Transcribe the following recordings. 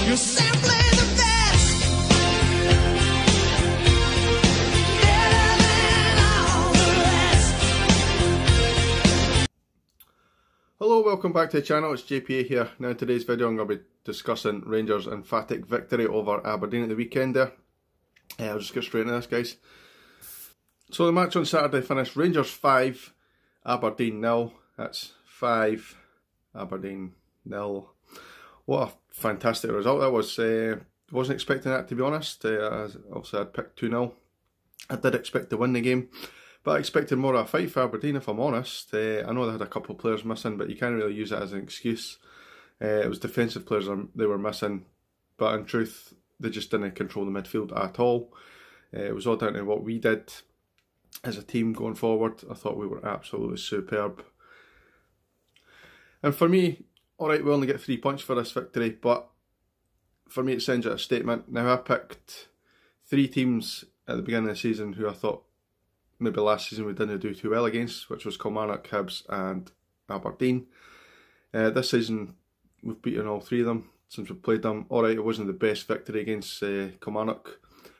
You're simply the best. Better than all the rest. Hello, welcome back to the channel, it's JPA here. Now in today's video I'm going to be discussing Rangers' emphatic victory over Aberdeen at the weekend there. I'll just get straight into this, guys. So the match on Saturday finished Rangers 5, Aberdeen 0. That's 5, Aberdeen 0. What a fantastic result that was. Wasn't expecting that, to be honest. Obviously I'd picked 2-0. I did expect to win the game, but I expected more of a fight for Aberdeen, if I'm honest. I know they had a couple of players missing, but you can't really use it as an excuse. It was defensive players they were missing, but in truth they just didn't control the midfield at all. It was all down to what we did as a team going forward. I thought we were absolutely superb. And for me, alright, we only get 3 points for this victory, but for me it sends out a statement. Now I picked 3 teams at the beginning of the season who I thought maybe last season we didn't do too well against, which was Kilmarnock, Hibs and Aberdeen. This season we've beaten all 3 of them since we've played them. Alright, it wasn't the best victory against Kilmarnock,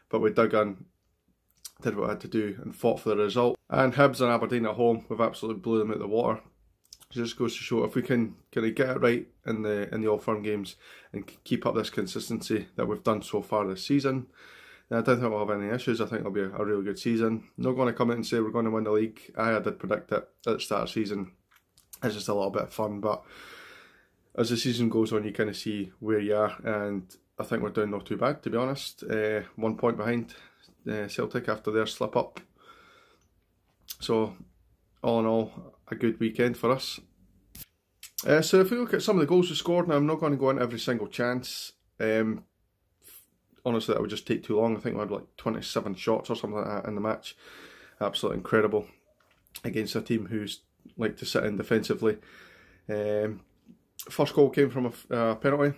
but we dug in, did what I had to do and fought for the result. And Hibs and Aberdeen at home, we've absolutely blew them out of the water. It just goes to show if we can kind of get it right in the all-firm games and keep up this consistency that we've done so far this season, then I don't think we'll have any issues. I think it'll be a really good season. I'm not going to come out and say we're going to win the league. I did predict it at the start of the season. It's just a little bit of fun, but as the season goes on you kind of see where you are, and I think we're doing not too bad, to be honest. 1 point behind Celtic after their slip up. So all in all, a good weekend for us. So if we look at some of the goals we scored, now I'm not going to go into every single chance. Honestly, that would just take too long. I think we had like 27 shots or something like that in the match. Absolutely incredible against a team who's like to sit in defensively. First goal came from a penalty.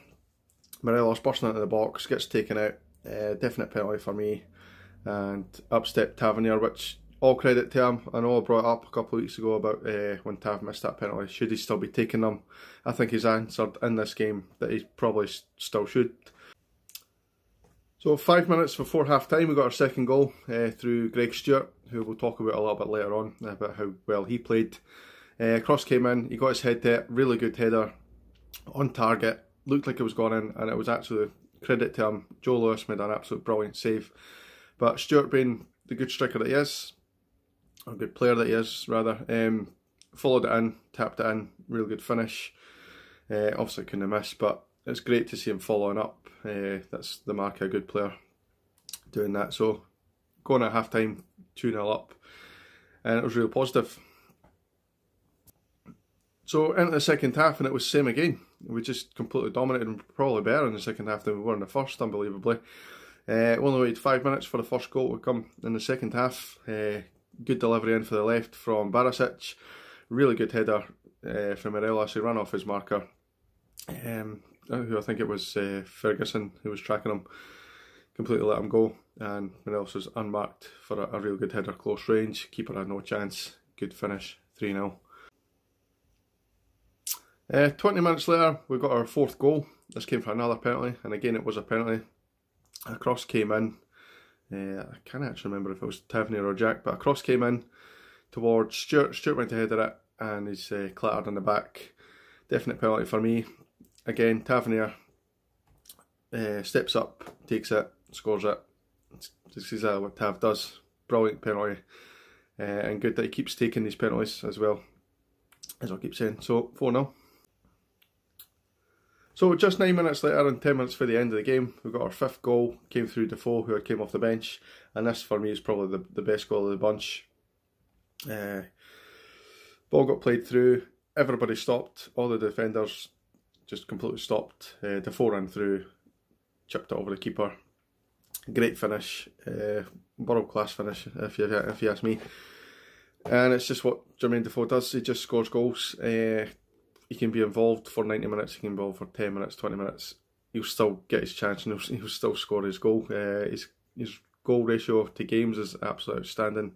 Morelos bursting into the box, gets taken out. Definite penalty for me. And up stepped Tavernier, which all credit to him. I know I brought it up a couple of weeks ago about when Tav missed that penalty. Should he still be taking them? I think he's answered in this game that he probably still should. So 5 minutes before half time we got our second goal through Greg Stewart, who we'll talk about a little bit later on, about how well he played. Cross came in, he got his head to it, really good header, on target, looked like it was gone in, and it was actually credit to him. Joe Lewis made an absolute brilliant save. But Stewart, being the good striker that he is, or good player that he is rather, followed it in, tapped it in, real good finish. Obviously couldn't have missed, but it's great to see him following up. That's the mark of a good player, doing that. So going at half time, 2-0 up, and it was really positive. So into the second half and it was same again. We just completely dominated and probably better in the second half than we were in the first, unbelievably. Only waited 5 minutes for the first goal to come in the second half. Good delivery in for the left from Barisic. Really good header from Morelos, who ran off his marker. Who I think it was Ferguson who was tracking him. Completely let him go. And Morelos was unmarked for a real good header, close range. Keeper had no chance. Good finish, 3-0. 20 minutes later, we got our fourth goal. This came for another penalty, and again it was a penalty. A cross came in. I can't actually remember if it was Tavernier or Jack, but a cross came in towards Stewart. Stewart went to header it, and he's clattered in the back. Definite penalty for me. Again, Tavernier steps up, takes it, scores it. It's exactly what Tav does. Brilliant penalty. And good that he keeps taking these penalties as well, as I'll keep saying. So 4-0. So just 9 minutes later and 10 minutes for the end of the game, we got our fifth goal, came through Defoe, who came off the bench, and this for me is probably the best goal of the bunch. Ball got played through, everybody stopped, all the defenders just completely stopped. Defoe ran through, chipped it over the keeper. Great finish, world class finish if you ask me. And it's just what Jermaine Defoe does, he just scores goals. He can be involved for 90 minutes, he can be involved for 10 minutes, 20 minutes. He'll still get his chance and he'll still score his goal. His goal ratio to games is absolutely outstanding.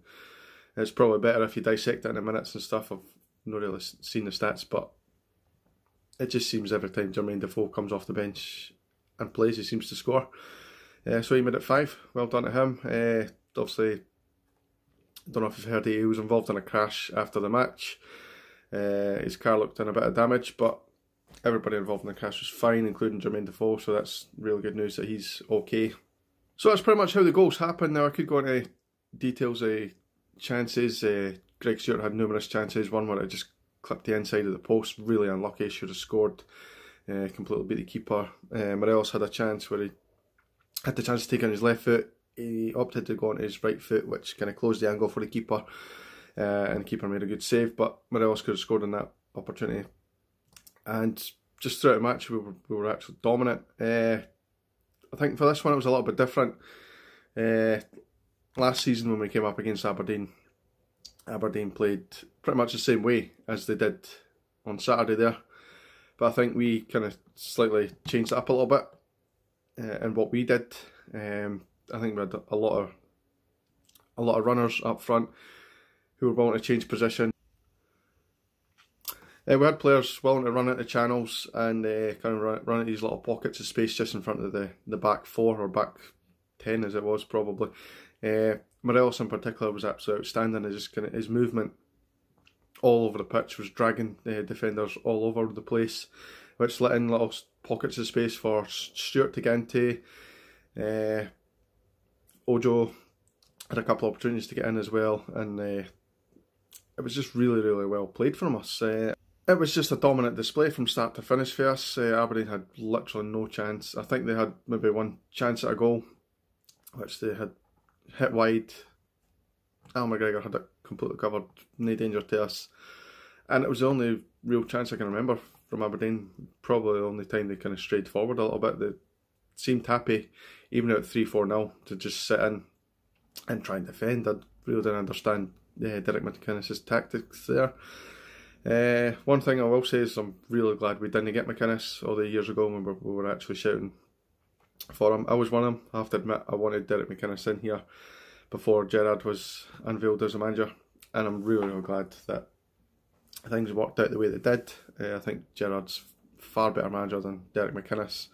It's probably better if you dissect it into minutes and stuff. I've not really seen the stats, but it just seems every time Jermaine Defoe comes off the bench, and plays, he seems to score. So he made it 5. Well done to him. Obviously, don't know if you've heard, he was involved in a crash after the match. His car looked in a bit of damage, but everybody involved in the crash was fine, including Jermaine Defoe, so that's really good news that he's okay. So that's pretty much how the goals happened. Now I could go into details of chances. Greg Stewart had numerous chances, one where it just clipped the inside of the post, really unlucky, should have scored, completely beat the keeper. Morelos had a chance where he had the chance to take on his left foot, he opted to go on his right foot, which kind of closed the angle for the keeper, and the keeper made a good save, but Morelos could have scored in that opportunity. And just throughout the match we were actually dominant. I think for this one it was a little bit different. Last season when we came up against Aberdeen played pretty much the same way as they did on Saturday there, but I think we kind of slightly changed it up a little bit in what we did. I think we had a lot of runners up front who were willing to change position. We had players willing to run into channels and kind of run into these little pockets of space just in front of the back 4 or back 10 as it was probably. Morelos in particular was absolutely outstanding. Just kind of his movement all over the pitch was dragging defenders all over the place, which let in little pockets of space for Stewart to get into. Ojo had a couple of opportunities to get in as well, and it was just really, really well played from us. It was just a dominant display from start to finish for us. Aberdeen had literally no chance. I think they had maybe one chance at a goal, which they had hit wide. Al McGregor had it completely covered, no danger to us. And it was the only real chance I can remember from Aberdeen. Probably the only time they kind of strayed forward a little bit. They seemed happy, even at 3-4-0, to just sit in and try and defend. I really didn't understand Derek McInnes' tactics there. One thing I will say is I'm really glad we didn't get McInnes all the years ago when we were actually shouting for him. I was one of them. I have to admit, I wanted Derek McInnes in here before Gerrard was unveiled as a manager, and I'm really, really glad that things worked out the way they did. I think Gerrard's far better manager than Derek McInnes,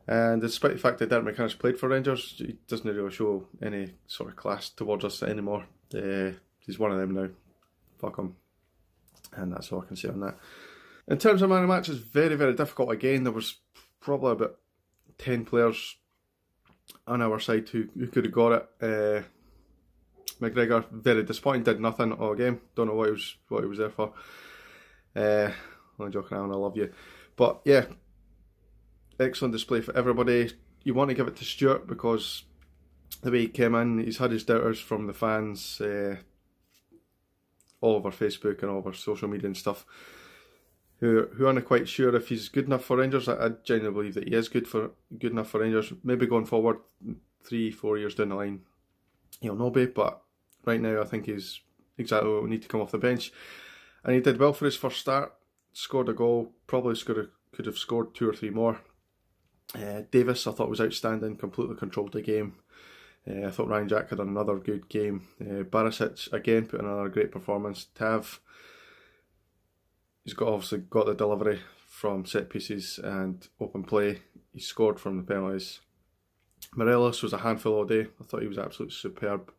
and despite the fact that Derek McInnes played for Rangers, he doesn't really show any sort of class towards us anymore. He's one of them now. Fuck him. And that's all I can say on that. In terms of man of the match, it's very, very difficult again. There was probably about 10 players on our side who could have got it. McGregor, very disappointing, did nothing all game. Don't know what he was there for. Only joking around, I love you. But yeah, excellent display for everybody. You want to give it to Stewart because the way he came in, he's had his doubters from the fans, all over Facebook and all over social media and stuff, who aren't quite sure if he's good enough for Rangers. I genuinely believe that he is good enough for Rangers. Maybe going forward 3-4 years down the line, he'll not be, but right now I think he's exactly what we need to come off the bench. And he did well for his first start, scored a goal, probably could have scored 2 or 3 more. Davis I thought was outstanding, completely controlled the game. I thought Ryan Jack had another good game. Barisic again put in another great performance. Tav, he's obviously got the delivery from set pieces and open play. He scored from the penalties. Morelos was a handful all day. I thought he was absolutely superb.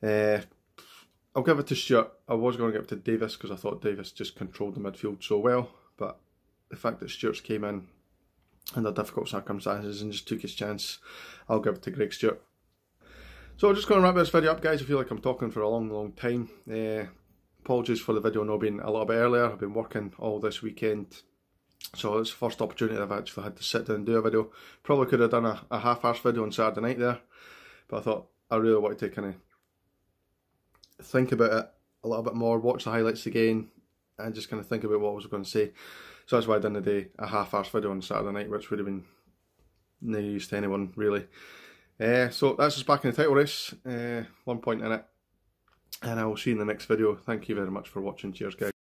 I'll give it to Stewart. I was going to give it to Davis because I thought Davis just controlled the midfield so well, but the fact that Stewart's came in under difficult circumstances and just took his chance, I'll give it to Greg Stewart. So I'm just going to wrap this video up, guys. I feel like I'm talking for a long, long time. Apologies for the video not being a little bit earlier. I've been working all this weekend, so it's the first opportunity I've actually had to sit down and do a video. Probably could have done a half-arse video on Saturday night there, but I thought I really wanted to kind of think about it a little bit more, watch the highlights again, and just kind of think about what I was going to say. So that's why I didn't a half-arse video on Saturday night, which would have been no use to anyone, really. So that's us back in the title race, 1 point in it, and I will see you in the next video. Thank you very much for watching. Cheers, guys.